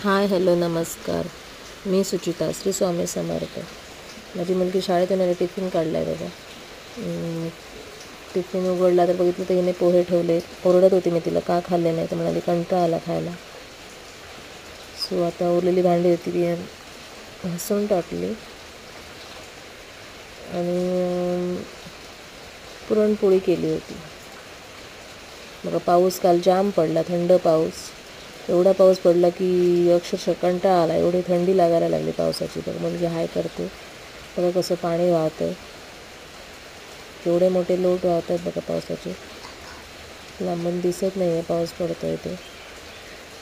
Hi hello नमस्कार. मी सुचिता. श्री स्वामी समर्थ. माझी मुलगी शाळेतून आली, टिफिन काढला आहे बघा. टिफिन उघडला तर बघितलं तर हिने पोहे ठेवले. ओरडत होती मी तिला का खाल्ले नाही, तर म्हणाली कंटाळा आला खायला. सो आता उरलेली भांडी होती ती घासून टाकली आणि पुरणपोळी केली होती. बघा पाऊस काल जाम पडला, थंड पाऊस. एवढा पाऊस पडला की अक्षरशः कंटाळा आला, एवढी थंडी लागायला लागली पावसाची. तर मुलगी हाय करते बघा कसं पाणी वाहतं, केवढे मोठे लोट वाहत आहेत बघा पावसाचे. लांबून दिसत नाही आहे पाऊस पडतो आहे ते.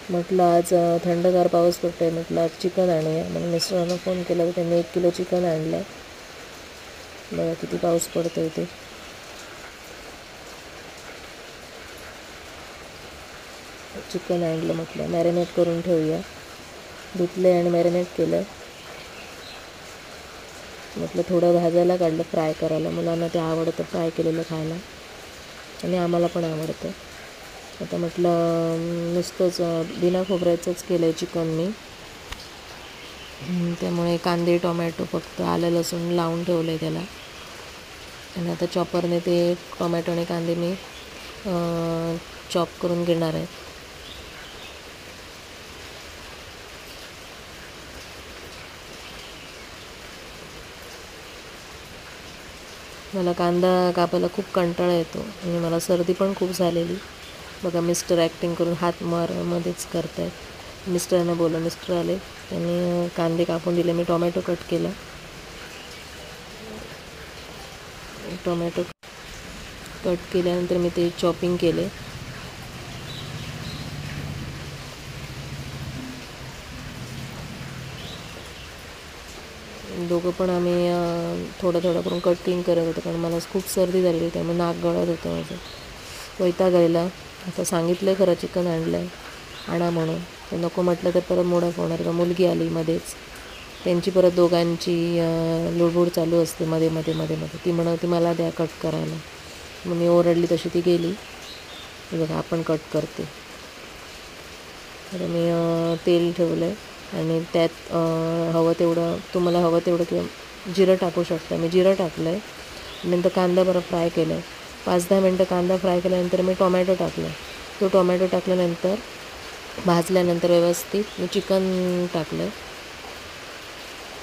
म्हटलं आज थंडगार पाऊस पडतो आहे, म्हटलं आज चिकन आणूया. मग मिस्टरांना फोन केला तर त्यांनी 1 किलो चिकन आणलं आहे. बघा किती पाऊस पडतो आहे ते. चिकन आणलं, म्हटलं मॅरिनेट करून ठेवूया. धुतले आणि मॅरिनेट केलं. म्हटलं थोडं भाजायला काढलं, फ्राय करायला. मुलांना ते आवडतं फ्राय केलेलं खायला आणि आम्हाला पण आवडतं. आता म्हटलं नुसतंच बिना खोबऱ्याचंच केलं आहे चिकन मी. त्यामुळे कांदे टोमॅटो फक्त आलं लसूण लावून ठेवलं आहे त्याला. आणि आता चॉपरने ते टोमॅटो आणि कांदे मी चॉप करून घेणार आहे. मला कांदा कापायला खूप कंटाळा येतो आणि मला सर्दी पण खूप झालेली. बघा मिस्टर ॲक्टिंग करून हात मध्येच करत आहेत. मिस्टरांना बोललं, मिस्टर आले, त्यांनी कांदे कापून दिले. मी टोमॅटो कट केला. टोमॅटो कट केल्यानंतर मी ते चॉपिंग केले. दोघं पण आम्ही थोडं थोडं करून कटिंग करत होतो, कारण मला खूप सर्दी झालेली, त्यामुळे नाक गळत होतं माझं. वैताग आलेला. आता सांगितलं खरं चिकन आणलं आहे आणा म्हणून, तर नको म्हटलं तर परत मोडक होणार. का मुलगी आली मध्येच, त्यांची परत दोघांची लुडबुड चालू असते मध्ये मध्ये मध्ये मध्ये. ती म्हणते मला द्या कट करायला. मग मी ओरडली तशी ती गेली. बघा आपण कट करते. तर मी तेल ठेवलं आहे आणि त्यात तुम्हाला हवं तेवढं किंवा जिरं टाकू शकता. मी जिरं टाकलं आहे. नंतर कांदा बरं फ्राय केला आहे. 5-10 मिनटं कांदा फ्राय केल्यानंतर मी टोमॅटो टाकला. तो टोमॅटो टाकल्यानंतर भाजल्यानंतर व्यवस्थित मी चिकन टाकलं.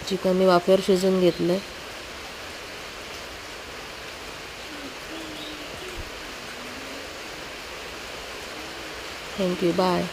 चिकन मी वाफेवर शिजवून घेतलं. Thank you, bye.